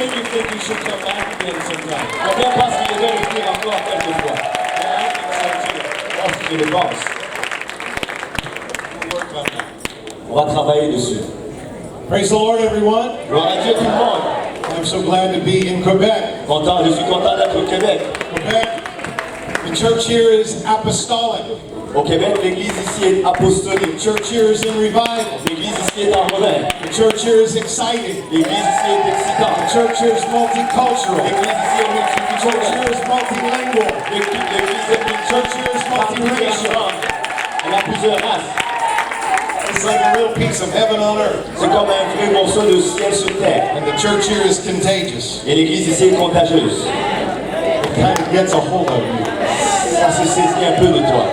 think you should come back again sometime? Combien pensent qu'il devrait revenir encore quelques fois? Je le pense. On va travailler dessus. Praise the Lord, everyone. Gloire à Dieu tout le monde. I'm so glad to be in Quebec. Je suis content d'être au Québec. Quebec, the church here is apostolic. Au Québec, l'église ici est apostolique. The church here is in revival. L'église ici est en réveil. The church here is exciting. L'église ici est excitante. The church here is multicultural. L'église ici est The church multiculturelle. here is multilingual. L'église est The church here is multiracial. Elle a plusieurs races. It's like a real piece of heaven on earth. C'est comme un vrai morceau de ciel sur terre. And the church here is contagious. Et l'église ici est contagieuse. It kind of gets a hold of you. Ça se saisit un peu de toi.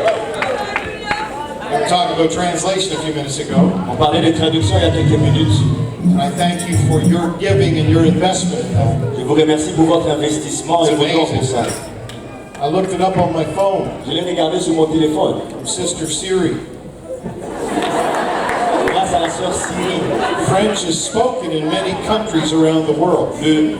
We were talking about translation a few minutes ago. On parlait de traduction il y a quelques minutes. And I thank you for your giving and your investment. Je vous remercie pour votre investissement et votre don pour ça. I looked it up on my phone. Je l'ai regardé sur mon téléphone. From Sister Siri. Grâce à la sœur Siri. French is spoken in many countries around the world. Le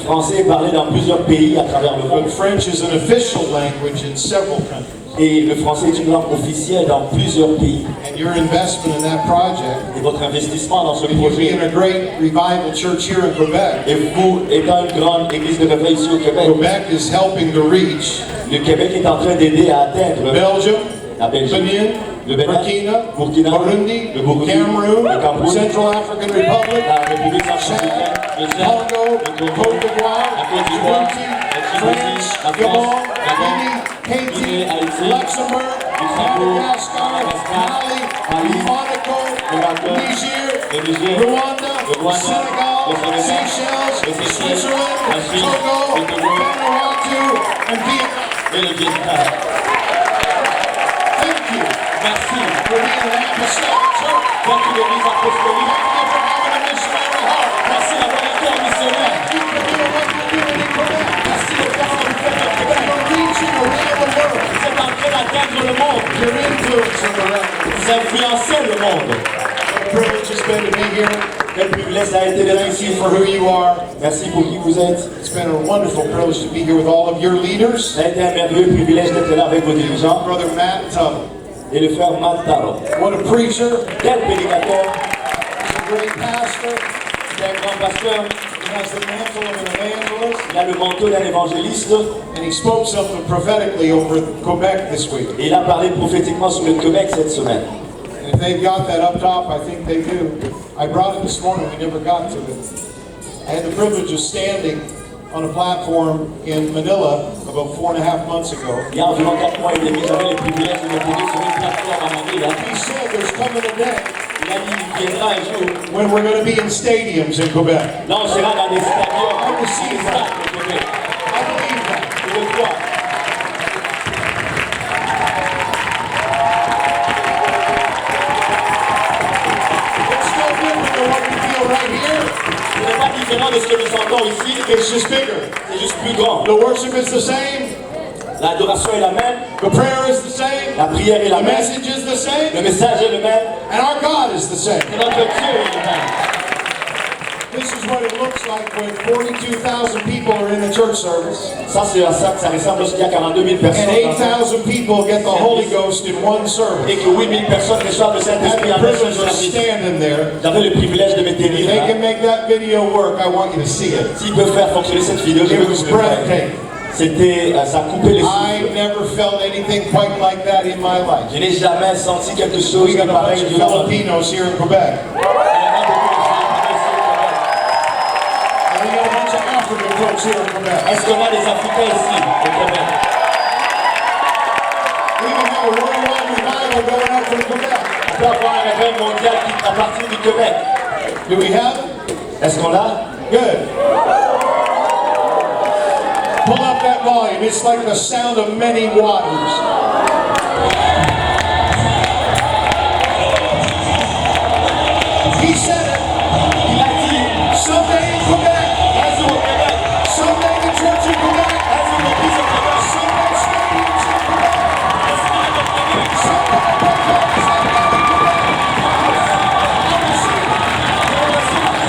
français est parlé dans plusieurs pays à travers le monde. But French is an official language in several countries. Et le français est une langue officielle dans plusieurs pays. And your investment in that project, Et votre investissement dans ce and you projet, being a great revival church here in Quebec, et vous étant une grande église de réveil ici au Québec, Quebec is helping to reach le Québec est en train d'aider à atteindre Belgium, la Belgique, Benin, le Bénin, Burkina, Burundi, le Burundi, Cameroon, le Cameroun, Central African Republic, la République centrafricaine, le Tchad, Congo, le Congo, Côte d'Ivoire, la Côte d'Ivoire, France, la Gabon, France, la Guinea, Haiti, Guinée, Haïti, Luxembourg, Madagascar, Mali, Monaco, Niger, Rwanda, Senegal, Seychelles, Switzerland, Togo, Vanuatu, and Vietnam. et le Vietnam. Thank you Merci for being an apostolic church. pour une église apostolique. Thank you for having a missionary heart. Merci d'avoir été un missionnaire. Thank you for doing what you're doing in Quebec. Merci de faire ce que vous faites au Québec. You're reaching around the world. Vous êtes en train d'atteindre le monde. You're influencing around the world. Vous influencez le monde. What a privilege it's been to be here. Quel privilège ça a été d'être Thank you ici. for who you are. Merci pour qui vous êtes. It's been a wonderful privilege to be here with all of your leaders. Ça a été un merveilleux privilège d'être là avec vos dirigeants. Brother Matt Tuttle. Et le frère Matt Taro. What a preacher. Quel prédicateur. He's a great pastor. C'est un grand pasteur. He has the mantle of an evangelist. Il a le manteau d'un évangéliste. And he spoke something prophetically over Quebec this week. Et il a parlé prophétiquement sur le Québec cette semaine. And if they've got that up top, I think they do. I brought it this morning, we never got to it. I had the privilege of standing on a platform in Manila about 4.5 months ago. Il y a environ 4 mois et demi, j'avais le privilège de me trouver sur une plateforme à Manille. He said there's coming a day Il a dit qu'il viendra un jour. when we're going to be in stadiums in Quebec. Là, on sera dans des stadiums. I receive that. Au Québec. I believe that. Je le crois. It's no different than what we feel right here. Ce n'est pas différent de ce que nous sentons ici. It's just bigger. C'est juste plus grand. The worship is the same. L'adoration est la même. The prayer is the same. La prière est la The même. message is the same. Le message est le même. And our God is the same. Et notre Dieu est le même. This is what it looks like when 42,000 people are in the church service. Ça, c'est à ça que ça ressemble lorsqu'il y a 42 000 And personnes. dans 8,000 people get the Holy Ghost in one Et service. que 8 000 personnes reçoivent le I had Saint-Esprit the en un seul privilege of service. standing there. J'avais le privilège de me If tenir they là. can make that video work, I want you to see it. S'ils peuvent faire fonctionner cette vidéo, je It veux que was vous le fassiez. breathtaking. C'était, ça coupait les I souffles. never felt anything quite like that in my life. Je n'ai jamais senti quelque chose We de got a bunch pareil of durant ma vie. Filipinos here in Quebec. And we got a bunch of African folks here in Quebec. Est-ce qu'on a des Africains ici au Québec? We can have a worldwide revival going out from Quebec. On peut avoir un réveil mondial qui à partir du Québec. Do we have it? Est-ce qu'on l'a? Good. Pull up that volume. It's like the sound of many waters. He said it. Il a dit, Someday in Quebec. un jour au Québec, Someday the church in Quebec. un jour l'église au Québec, Someday stadiums in Quebec. Someday Pentecotists in Quebec. I receive it.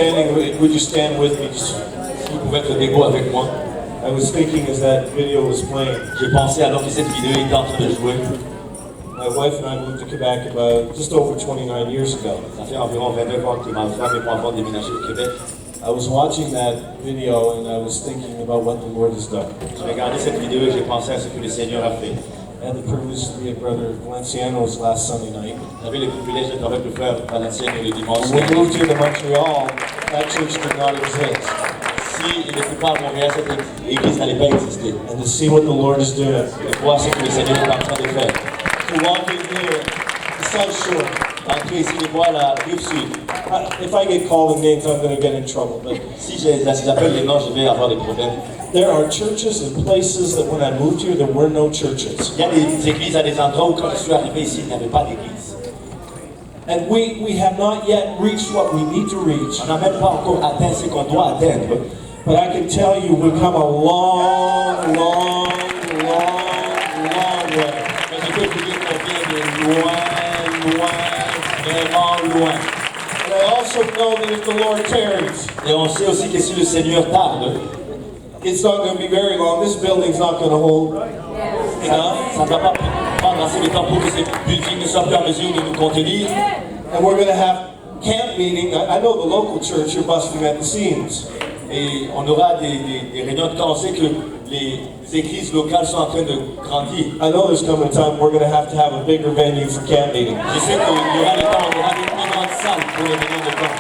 standing, would you stand with me? Si vous pouvez être debout avec moi. I was thinking as that video was playing. J'ai pensé alors que cette vidéo était en train de jouer. My wife and I moved to Quebec about just over 29 years ago. Ça fait environ 29 ans que ma femme et mon enfant ont déménagé au Québec. I was watching that video and I was thinking about what the Lord has done. J'ai regardé cette vidéo et j'ai pensé à ce que le Seigneur a fait. I had the privilege to be at Brother Valenciano's last Sunday night. J'avais le privilège d'être avec le frère Valenciano le dimanche. When we moved here to Montreal, that church did not exist. Si il n'était pas à Montréal, cette église n'allait pas exister. And to see what the Lord is doing. De voir ce que le Seigneur est en train de faire. To walk in here, the South Shore. Entrer ici et voir la rive sud. If I get called names, I'm going to get in trouble. But Si j'appelle les noms, je vais avoir des problèmes. there are churches and places that when I moved here, there were no churches. Il y a des églises à des endroits où quand je suis arrivé ici, il n'y avait pas d'église. And we have not yet reached what we need to reach. On n'a même pas encore atteint ce qu'on doit atteindre. But I can tell you, we've come a long, long, long, long way. Mais je peux vous dire qu'on vient de loin, loin, vraiment loin. And I also know that if the Lord tarries, Et on sait aussi que si le Seigneur tarde, it's not going to be very long. This building's not going to hold enough. ça ne va pas prendre assez de temps pour que ce building ne soit plus en mesure de nous contenir. And we're going to have camp meeting. I know the local church, you're busting at the seams. Et on aura des réunions de temps. On sait que les églises locales sont en train de grandir. I know there's coming a time we're going to have a bigger venue for camp meeting. Je sais qu'il y aura le temps, on aura des plus grandes salles pour les réunions de temps.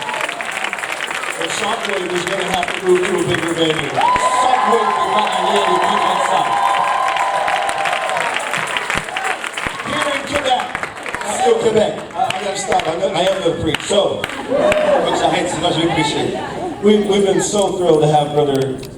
And Shockwave is going to have to move to a bigger venue. Chaque fois, il va aller à des plus grandes salles. Here in Quebec. Ici au Québec. I got to stop. I am going to preach. So, Faut que j'arrête, sinon je vais prêcher. we've been so thrilled to have Brother